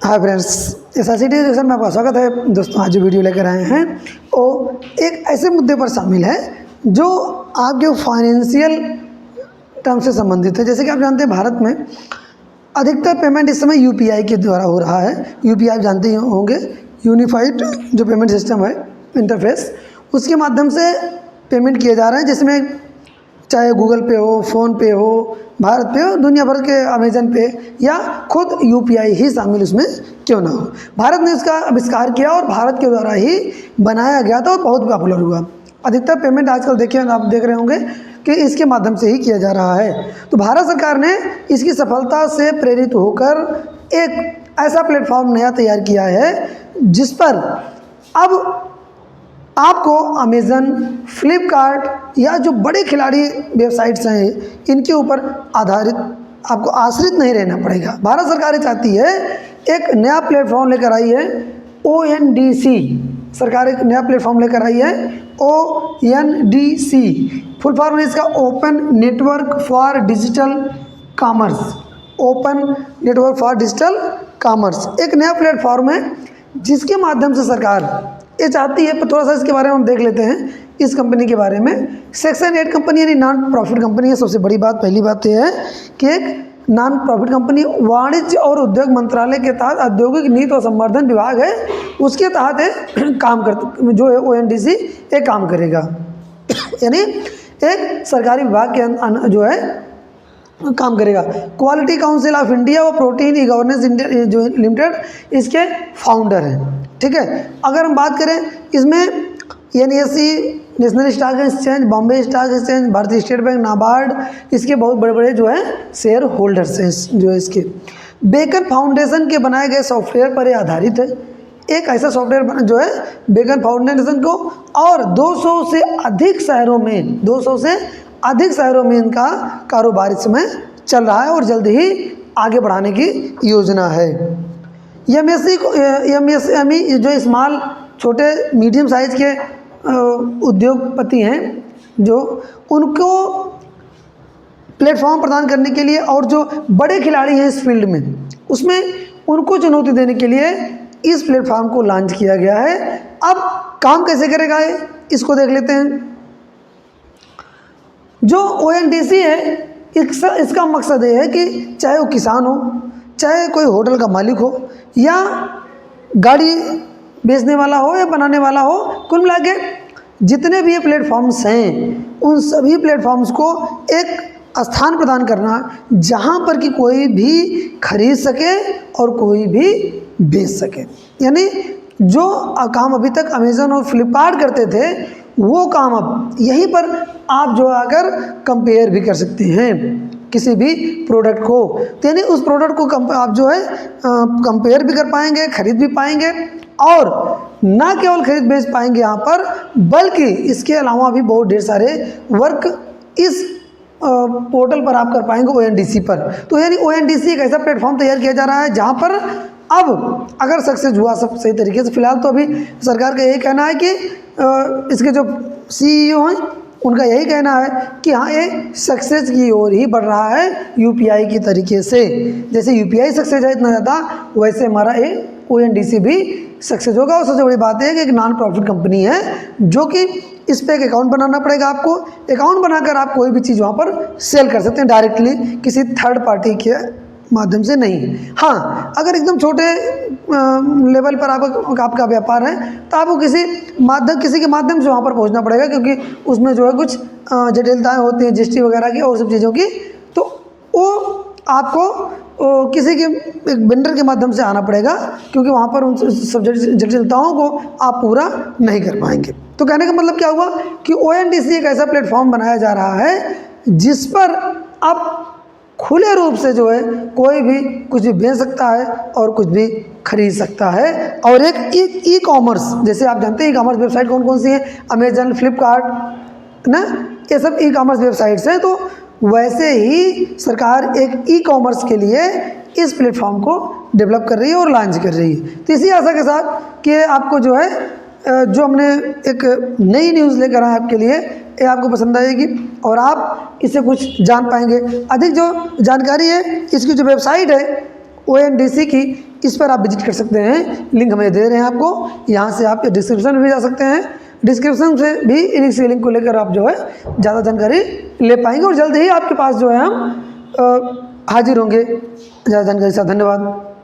Hi friends, एसआरसीटी education में आपका स्वागत है। दोस्तों, आज जो वीडियो लेकर आए हैं वो एक ऐसे मुद्दे पर शामिल है जो आपके फाइनेंशियल टर्म से संबंधित है। जैसे कि आप जानते हैं, भारत में अधिकतर पेमेंट इस समय यूपीआई के द्वारा हो रहा है। यूपीआई आप जानते ही होंगे, यूनिफाइड जो पेमेंट सिस्टम है, इंटरफेस, उसके माध्यम से पेमेंट किए जा रहे हैं, जिसमें चाहे गूगल पे हो, फ़ोन पे हो, भारत पे हो, दुनिया भर के अमेजन पे या खुद यूपीआई ही शामिल उसमें क्यों ना हो। भारत ने इसका आविष्कार किया और भारत के द्वारा ही बनाया गया था और बहुत पॉपुलर हुआ। अधिकतर पेमेंट आजकल देखिए, आप देख रहे होंगे कि इसके माध्यम से ही किया जा रहा है। तो भारत सरकार ने इसकी सफलता से प्रेरित होकर एक ऐसा प्लेटफॉर्म नया तैयार किया है जिस पर अब आपको अमेज़न, फ्लिपकार्ट या जो बड़े खिलाड़ी वेबसाइट्स हैं, इनके ऊपर आधारित आपको आश्रित नहीं रहना पड़ेगा। भारत सरकार ये चाहती है, एक नया प्लेटफॉर्म लेकर आई है, ONDC। सरकार एक नया प्लेटफॉर्म लेकर आई है, ONDC। फुल फॉर्म है इसका open network for digital commerce. Open network for digital commerce एक नया प्लेटफॉर्म है जिसके माध्यम से सरकार ये चाहती है। थोड़ा सा इसके बारे में हम देख लेते हैं, इस कंपनी के बारे में। सेक्शन 8 कंपनी यानी नॉन प्रॉफिट कंपनी है। सबसे बड़ी बात, पहली बात यह है कि एक नॉन प्रॉफिट कंपनी वाणिज्य और उद्योग मंत्रालय के तहत औद्योगिक नीति और संवर्धन विभाग है, उसके तहत काम करते जो है ONDC एक काम करेगा। यानी एक सरकारी विभाग के जो है काम करेगा। क्वालिटी काउंसिल ऑफ इंडिया और प्रोटीन ई गवर्नेंस इंडिया जो लिमिटेड इसके फाउंडर हैं। ठीक है, अगर हम बात करें इसमें NSE, national stock exchange, Bombay stock exchange, भारतीय स्टेट बैंक, नाबार्ड, इसके बहुत बड़े बड़े जो है शेयर होल्डर्स हैं जो है इसके। बेकन फाउंडेशन के बनाए गए सॉफ्टवेयर पर यह आधारित है। एक ऐसा सॉफ्टवेयर जो है बेकन फाउंडेशन को, और 200 से अधिक शहरों में इनका कारोबार इस समय चल रहा है और जल्द ही आगे बढ़ाने की योजना है। MSME जो स्मॉल, छोटे, मीडियम साइज के उद्योगपति हैं, जो उनको प्लेटफॉर्म प्रदान करने के लिए, और जो बड़े खिलाड़ी हैं इस फील्ड में, उसमें उनको चुनौती देने के लिए इस प्लेटफॉर्म को लॉन्च किया गया है। अब काम कैसे करेगा ये, इसको देख लेते हैं। जो ONDC है, इसका मकसद ये है कि चाहे वो किसान हो, चाहे कोई होटल का मालिक हो, या गाड़ी बेचने वाला हो या बनाने वाला हो, कुल मिला के जितने भी ये प्लेटफॉर्म्स हैं, उन सभी प्लेटफॉर्म्स को एक स्थान प्रदान करना जहां पर कि कोई भी खरीद सके और कोई भी बेच सके। यानी जो काम अभी तक अमेज़न और फ्लिपकार्ट करते थे, वो काम अब यहीं पर आप जो आकर कंपेयर भी कर सकते हैं किसी भी प्रोडक्ट को। यानी उस प्रोडक्ट को आप जो है कंपेयर भी कर पाएंगे, खरीद भी पाएंगे, और ना केवल खरीद बेच पाएंगे यहाँ पर, बल्कि इसके अलावा भी बहुत ढेर सारे वर्क इस पोर्टल पर आप कर पाएंगे, ONDC पर। तो यानी ONDC एक ऐसा प्लेटफॉर्म तैयार किया जा रहा है जहाँ पर अब अगर सक्सेस हुआ सब सही तरीके से, फिलहाल तो अभी सरकार का यही कहना है कि इसके जो CEO हैं, उनका यही कहना है कि हाँ, ये सक्सेस की ओर ही बढ़ रहा है यूपीआई की तरीके से। जैसे यूपीआई सक्सेस है इतना ज़्यादा, वैसे हमारा ये ONDC भी सक्सेस होगा। और सबसे बड़ी बात है कि एक नॉन प्रॉफिट कंपनी है, जो कि इस पर एक अकाउंट बनाना पड़ेगा आपको। अकाउंट बनाकर आप कोई भी चीज़ वहाँ पर सेल कर सकते हैं डायरेक्टली, किसी थर्ड पार्टी के माध्यम से नहीं। हाँ, अगर एकदम छोटे लेवल पर आपका व्यापार है, तो आपको किसी के माध्यम से वहाँ पर पहुँचना पड़ेगा, क्योंकि उसमें जो है कुछ जटिलताएं होती हैं GST वगैरह की और सब चीज़ों की। तो वो आपको किसी के एक वेंडर के माध्यम से आना पड़ेगा, क्योंकि वहाँ पर उन सब जटिलताओं को आप पूरा नहीं कर पाएंगे। तो कहने का मतलब क्या हुआ कि ONDC एक ऐसा प्लेटफॉर्म बनाया जा रहा है जिस पर आप खुले रूप से जो है कोई भी कुछ भी बेच सकता है और कुछ भी खरीद सकता है। और एक ई कॉमर्स, जैसे आप जानते हैं ई कॉमर्स वेबसाइट कौन कौन सी है, अमेजन, फ्लिपकार्ट ना, ये सब ई कॉमर्स वेबसाइट्स हैं। तो वैसे ही सरकार एक ई कॉमर्स के लिए इस प्लेटफॉर्म को डेवलप कर रही है और लॉन्च कर रही है। तो इसी आशा के साथ कि आपको जो है जो हमने एक नई न्यूज़ लेकर आए आपके लिए, ये आपको पसंद आएगी और आप इससे कुछ जान पाएंगे। अधिक जो जानकारी है, इसकी जो वेबसाइट है ONDC की, इस पर आप विजिट कर सकते हैं। लिंक हमें दे रहे हैं आपको, यहाँ से आप डिस्क्रिप्शन में भी जा सकते हैं। डिस्क्रिप्शन से भी इसी लिंक को लेकर आप जो है ज़्यादा जानकारी ले पाएंगे और जल्द ही आपके पास जो है हम हाजिर होंगे ज़्यादा जानकारी के साथ। धन्यवाद।